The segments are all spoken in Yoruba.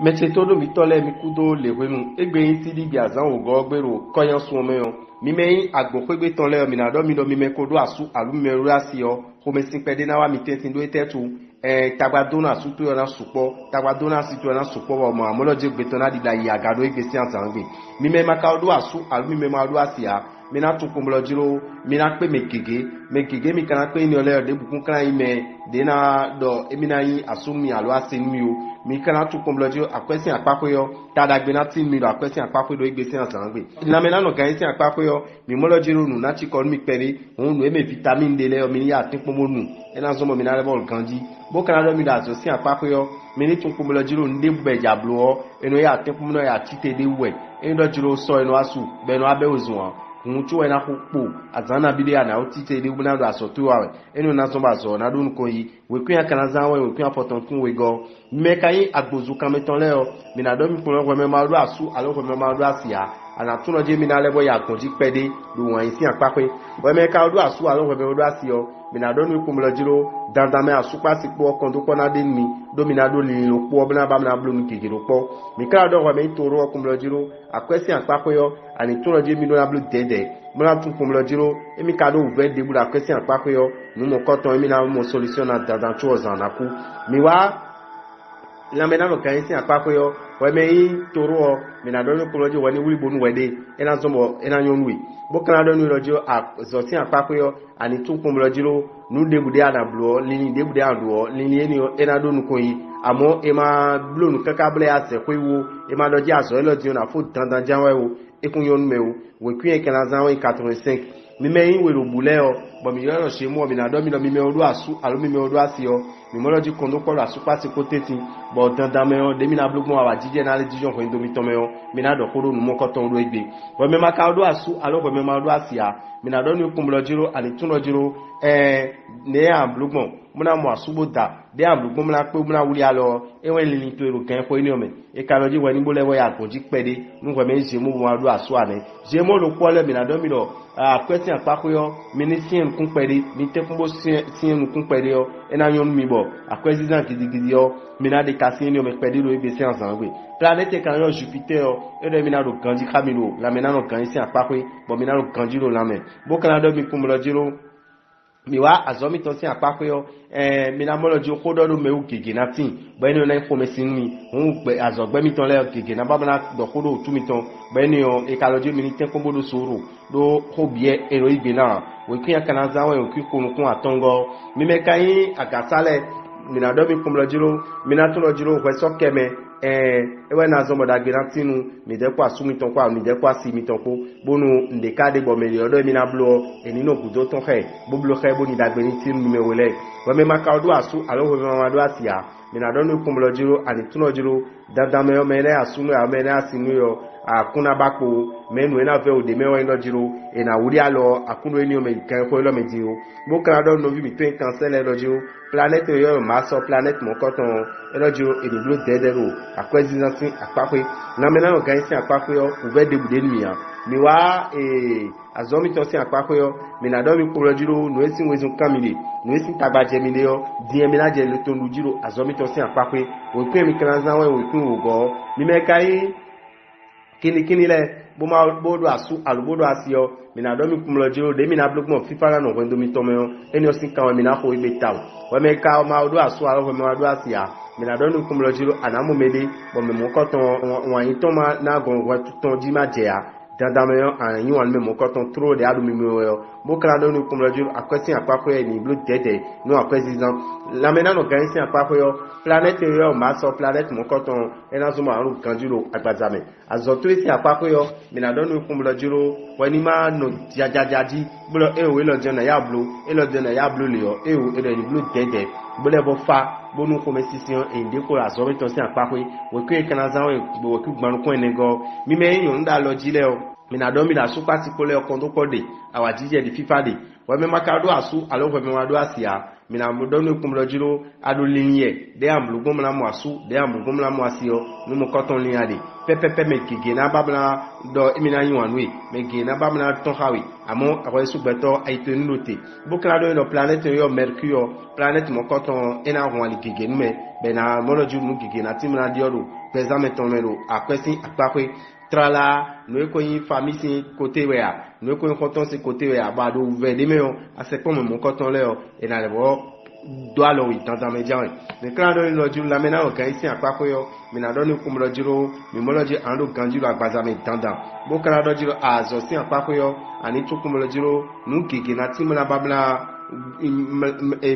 Meche todo mi tole mi kudo le wenu egbe yin ti di biazan ogo gbero koyan sun me o mi me agbo pegbe ton le mi na do mi kodo asu alu me ru asi o ko me sin pede na wa mi tentin do etetu tagbadona su to na supo tagbadona si to na supo o mo amoloje gbe ton na di la yi agado egbe si antan gbe mi me maka odo asu alu me ma do asi a mi na tun kumlo jiro mi na pe megege mi kana pe ni ole de bukun kan ime de na do emi na yin asu mi alo asi mi o mi kana tun kumlo jiro akwesi apapo yo tada gbe na tin mi lo akwesi apapo do egbe si antan gbe na me na no kan si apapo yo mi mo lo jiro nu na ti ko mi pere ohun nu eme vitamin de le o mi ya tin pomo nu ena zo mo mi na le bol ganji bo kana do mi da so si apapo yo mi ni tun kumlo jiro nde bube jablo o eno ya tin pomo no ya tite de we eno do jiro so eno asu be no abe ozun ntu ena kukpo azana bidia na otite de buna do asotu awe enu na so ba so na do nko yi we kun kana zanwe we kun apoton kun we go me kai agbozu kan meton le o mi na do mi kun ro me ma do asu alo me ma do asia ana tun no je mi na lebo ya kunji pede do wan isi apape we me ka do asu alo me do asio mi na do mi kun lo jiro dandan me asu pa sipo okon do kona de mi do mi na do li lo po bna ba na blu mi kejiro po mi ka do we me toro okun lo jiro akwesi apape yo ani tun no je mi do na blu dede mona tun kun lo jiro emi ka do ve de bula akwesi apape yo nu mo koton emi na mo solution na dandan tu ozan na ku mi wa la mena no kan si apape yo we me yin toro o mi na do kun lo jiro wani wuli bonu wede ena zomo ena nyonwi bo kan do ni lo jiro zotin apape yo ani tun kun lo jiro nu de bude ana blo lini de bude ando lini eni ena do nu ko yi amo e ma blo nu kaka ble ase ko iwo e ma do ji aso lo ti na fo dandan janwe wo ekun yon me wo we kuen kana zanwe 85 mi me yin we ro bule o bo mi yo se mu o mi na do mi lo mi me odu asu alo mi me odu asi o mi mo lo ji kondo ko asu pati ko teti bo dandan me o de mi na blogun awa jije na le dijon ko ndo mi ton me o mi na do koro nu mo ko ton ro egbe bo me maka odu asu alo bo me ma odu asi a mi na do ni kun lo jiro ani tun lo jiro ne am blogun muna mo asubo da de am blogun muna pe muna wuli alo ewen lili to ero kan ko ni o me e ka lo ji we ni bo lewo ya ko ji pede nu ko me se mu mo odu asu ane je mo lo ko le mi na do mi lo question apapo yo ministry kun pede mi te kun bo sin kun pede yo ena yon mi bo president gidigidi yo mi na de kasin ni o me pede lo ebe se ansan gbe planète kan yo Jupiter yo e do mi na do ganji kamilo la mi na no ganji apapo bo mi na do ganji lo la me bo kan do mi kun lo jiro mi wa azomi to si apapo yo mi na mo lo jo ko do lo me u gege na tin bo eni na info me sin mi un pe azogbe mi ton le gege na ba na do ko do tu mi ton bo eni o e ka lo jo mi ni ten ko bo do soro do ko bie ero igbe na we kun kana zanwe o ki kun atongo mi me kai agasale mi na do mi kun lo jiro mi na to lo jiro we so keme ewe na zo moda gbe na tinu mi de kwa su mi ton kwa mi de kwa si mi ton ko bonu ndeka de bo me odo mi na blo eni no kudo ton he bo blo he boni da gbe ni tinu mi me wele we me maka odo asu alo we ma do asia mi na do no kun lo jiro ani tun lo jiro dandan me o me na asu no a me na asinu yo akuna bako menu ena ve ode mewa ino jiro ena wuri alo akunu eni o me kan ko lo me jiro bo kan do no vi mi to cancel lo jiro planète yo ma so planète mon coton elo jiro eni blo dedero akwesizantin apape na me na no gan si apape yo uve de bude mi ya mi wa azomi to si apape yo mi na do mi ko lo jiro no esin wezun kamile no esin tagbaje mi le yo die mi la je le to nu jiro azomi to si apape o pe mi kan zanwe o kun ogo mi me kai kini le bo ma bodo asu alubodo asio mi na do mi kumlo jiro de mi na blog mo fifa na wendo mi tomeo eni osin kan mi na ko ibe taw we me ka ma odo asu alo we ma do asia mi na do mi kumlo jiro anamu mede bo me mo koton wan yin to ma na gon wa tuton di ma je ya dandan me an yin wan me mo koton tro de adu mi yo bo kra do mi kumlo jiro akwesi apapo e ni blog dede no akwesisan la me na no gan si apapo yo planète yo ma so planète mon coton ena zo ma ru kanjiro agbazame azoto esi apapo yo mi na do no kumlo jiro wani ma no jajajaji blo e o lo jena ya blo e lo jena ya blo le yo e o e le blo dede blo bo fa bonu ko mesision e inde ko azomi to si apapo we ko e kana zanwe bo ku gbanu ko enego mi me yin nda lo jile o mi na do mi da super ti ko le okon to ko de awa jije di fifa de we me makado asu alo we me wa do asia mina modonu kumlo jiro ado linye de am lugom la moasu de am lugom la moasio no mo koton liade pepepe me gege na babla do emina yiwanwe me gege na babla ton hawi amo akoy subeto aitenu note bokla do no planète yo mercure planète mo koton ena wali gege nume be na moloju mu gege na timna diodo pesa metonero akwesi akpakwe trala no ko yin famille si côté wea no ko yin koton si côté wea ba do vede me o ase ko mo koton le o e na le bo do alo wi tan tan media ne kran do lo ju la mena o kan si apako yo mi na do ni kum lo jiro mi mo lo je ando ganjiro agbaza me tandan bo kran do jiro azo si apako yo ani to kum lo jiro nu gege na timla babla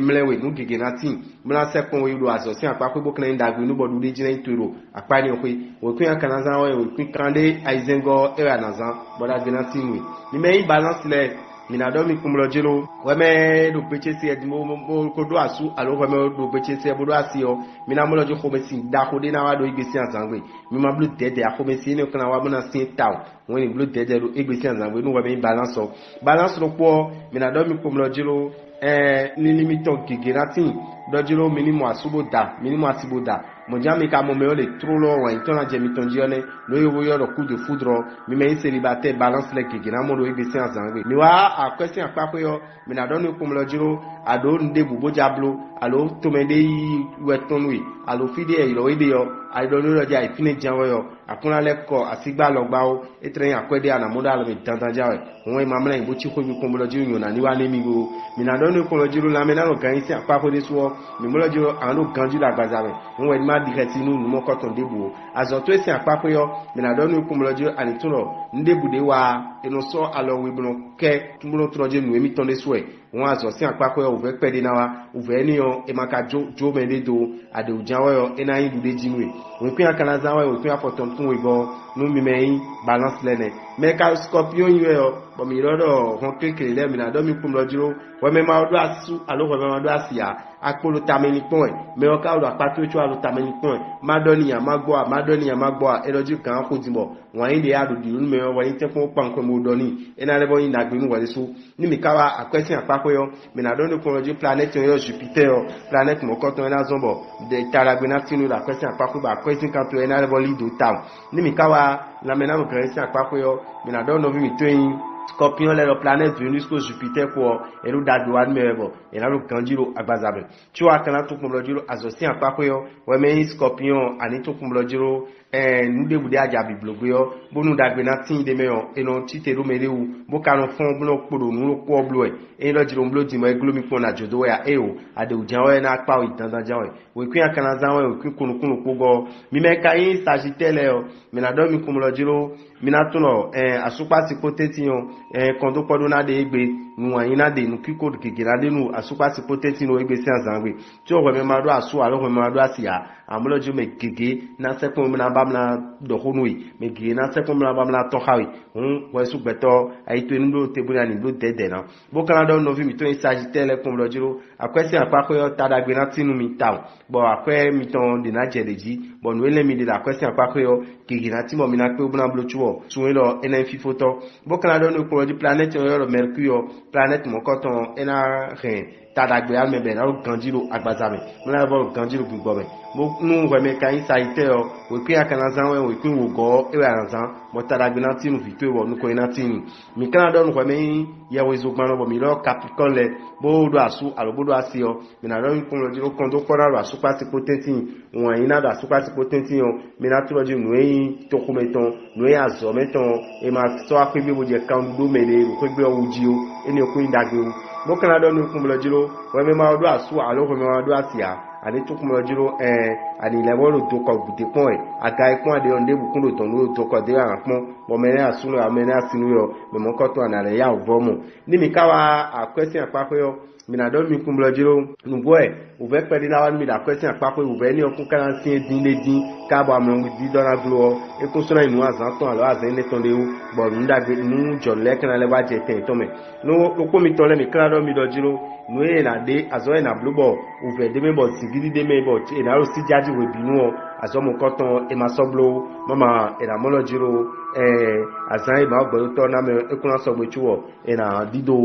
mlewe nu gege na tin mla se kon we do azo si apako bo kan ndagbe nu bodu de jina itoro apani o pe o kun akanaza o kun kande aizengo e anazan boda gena tinwe ni me balance le mina do mi kumlo jiro weme do peche si edmo ko do asu alo weme do peche si bodo asio mina mo lo jo khomesi da ko de na wa do igbesi azangwe mi ma blue dede akhomesi ne kana wa bona sin taw woni blue dede do igbesi azangwe no weme balance ro po mina do mi kumlo jiro ni limito gigeratin do jiro minimo asiboda mo jami ka mo me o le trop lo wa itona jemi tonjione lo yo yo ro coup de foudre mi me célibataire balance le gigera mo do igbesi azangwe mi wa a question apapo yo mi na do ni kumlo jiro ado ndebu bojablo alo tomede yi wetonwe alo fide e lo ide yo aido lo ja ifine janwo yo akuna le ko asigba lo gba o etre akwede ana moda lo mi tantan jawe won e mamla ibo chi ko bi kumlo jiro yona ni wa le mi go mi na do ni kumlo jiro la me na lo gan isi apapo de so mi mo lo jiro an lo ganju la gbazawe won e ma direct inu nu mo koton debu azo to isi apapo yo mi na do ni kumlo jiro ani tuno ndebu de wa eno so alo we buno ke tumbulo troje nu emi ton de so won azo si apapo yo uve pede na wa uve ni yo e maka jo mede do ade ujanwo yo ena yin dude jinwe won pin akana zanwo yo pin afoton tun we go nu mi meyin balance lene me ka scorpion yo bo mi rodo won kekere le mi na do mi kumlo jiro wo me ma do asu alo wo me ma do asia akpolo tameni pon me o ka do apato echo alo tameni pon madoniya magbo eloju kan ko dimbo won yin de adu di nu me wo yin te fun pan ko mo do ni ena le bo yin dagbe nu wale so ni mi kawa akwesi apapo yo mi na do ni kumlo jiro planet yo Jupiter yo planet mo koton ena zombo de taragbe na tinu la kwesi apapo ba kwesi kan to ena le bo lido town ni mi kawa la mena mo kwesi apapo yo mi na do no vi mi toyin Scorpion le planète Venus ko Jupiter ko elu dadwan mebo elu kanjiro agbazabe tiwa kana to kumlo jiro azosi apapo yo we me Scorpion ani to kumlo jiro nude bude aja biblogo yo bonu dagbe na tin de meyo eno titeru merewu bo kanu fon blo podo nu ko blo e lo jiro blo di mo eglomi ko na jodo ya eo ade ujanwe na pa o itandan jawe we kun akana zanwe we kun kunukunu ko go mi me kai Sagittaire yo mi na do mi kumlo jiro mi na tuno asupa si potenti yo kondo podo na de egbe nu ayin na de nu kiko kekera de nu asupa si potenti no egbe si azangbe ti o we me ma do asu alo we ma do asia amulo jo me gege na se ko mi na bamna do honui me gege na se ko mi na bamna to hawi we su gbeto aito enu tebuna ni do dede na bo kana do no vi mi to Sagittaire le kumlo jiro akwesi apako yo tadagbe na tinu mi taw bo akwe mi ton de na jedeji bo nu ele mi de la akwesi apako yo gege na timo mi na pe obuna blochuo suwe lo ena fifoto bo kana do no kumlo di planet yo Mercure planet mo koton ena ren tadagbe alme be na ganjiro agbazame mo na bo ganjiro gbugbo be mo nu we me kan Sagittaire yo we pin akana zanwe we pin wo go e we anzan mo tadagbe na tinu fito wo nu ko ina tinu mi kana do no we me ye we zo gbanu bo mi lo Capricorn le bo do asu alobodo asio mi na do kumlo di kondo kora lo asu pati potenti won yin na do asu pati potenti yo mi na tulo di nu yin to kumeton nu yin azo meton e ma so akwe bo je kan do mele ko gbe oji o eni ko indagbe o mo kana do no kumlo jiro we me ma do asu alo we me ma do asia ani to kumlo jiro ani le wo lo to ko gute pon aga ipon ade onde bukundo ton lo to ko de ran pon bo me na asu lo amene asinu yo me mo ko to anale ya obomo ni mi kawa a question apapo yo mi na do mi kumlo jiro nugo uve pedi na wan mi da question apapo uve ni okun kan sin din le din ka bo amon di dollar glo e ko so na inu azan ton alo azan le ton de o bo nda gbe nu jo le kan le ba je ten to me no ko mi to le mi kan do mi do jiro nu e na de azo e na blue ball uve de me bo sigidi de me bo e na ro si jaji we binu o azomo koton e masoblo mama e na molo jiro azan e ba gbo to na me ekuna so gbe chuo e na dido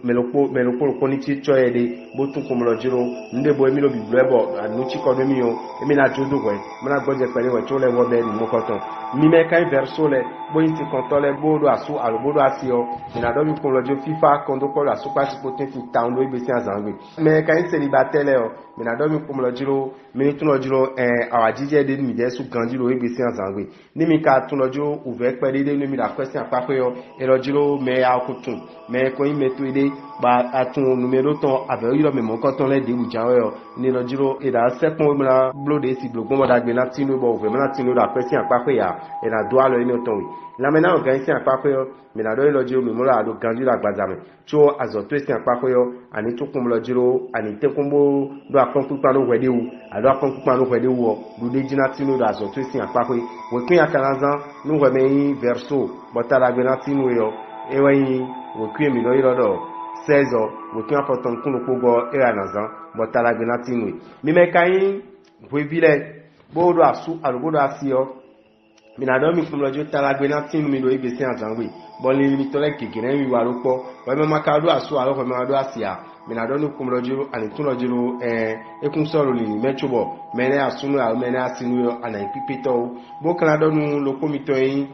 melokpo koni ti cho e de bo tun ko molo jiro nde bo emi lo bi blebo anu chi ko mi o emi na jodo we mana gboje pere we cho le wo be ni mo koton mi me kan verso le bo inti kontole bo do asu alobodo asio e na do mi ko lo jo fifa kondo ko la su pa ti poten fi town do ibe si azan we me kan célibataire o me na do mi ko lo jiro mi tun lo jiro awajije de mi je su ganji lo ibe si azan we ni mi ka tun lo jiro uve pere de ni mi la question apapo yo e lo jiro me ya okutun me ko yin me to ide ba atun numero ton abe yo me mo koton le de ujan yo ni lo jiro e da sepon mi la blode si blogon mo da gbe na tinu bo uve me na tinu la question apapo ya e na do alo emi ton we la mena o gan si apapo yo me na do lo jiro mi mo la do ganji la gbazame cho azoto si apapo yo ani to kun lo jiro ani te kun bo do akon pupa no wede wu ado akon pupa no wede wu do de jina tinu do azoto si apapo we pin akalanzan nu we me verso botala gbe na tinu yo e we we kwi mi lo iro do 16 we pin apoton kun lo pogo e anazan botala gbe na tinu mi me kai we vile bo do asu alobodo asio mi na do mi kun lo jo tala gbe na tinu mi lo ibe si azanwe bo li mi to le kekere mi wa ropo we me maka do asu alo we me do asia mi na do ni kun lo jo ani tun lo jo ekun soro li mechobo mene asunu a mene asinu yo ana ipipito bo kan do nu lo komito yin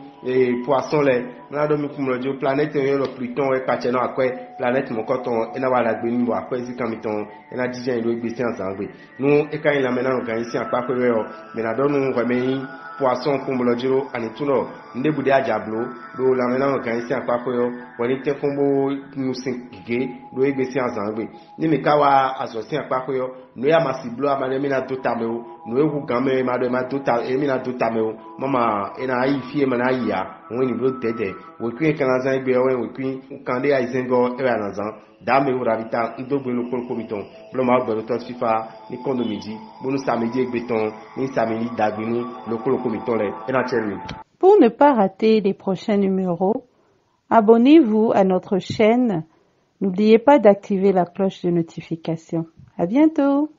poisson le na do mi kun lo jo planète yo lo Pluton e pa che no akwe planète mo koton e na wala gbe ni bo akwe si kamiton e na dijen lo igbe si azangbe nu e kan la mena no kan si apapo yo mi na do nu we me poisson kun lo jiro ani tuno nde bude ajablo do la mena no kan si apapo yo woni te fun bo nu sin gige do igbe si azangbe ni mi kawa asosin apapo yo no ya masiblo amane mi na to tameo no ewu game ma do ma to ta e mi na to tameo mama e na yi fie ma na yi ya won ni blo tete we kwin kan azan igbe o we kwin kan de aizengo e na zan da me wo rabita ndogbe lo ko komiton blo ma gbe to fifa ni kondo meji bonu samedi egbe ton ni samedi dagbinu lo ko komiton le e na cherry. Pour ne pas rater les prochains numéros, abonnez-vous à notre chaîne. N'oubliez pas d'activer la cloche de notification. À bientôt!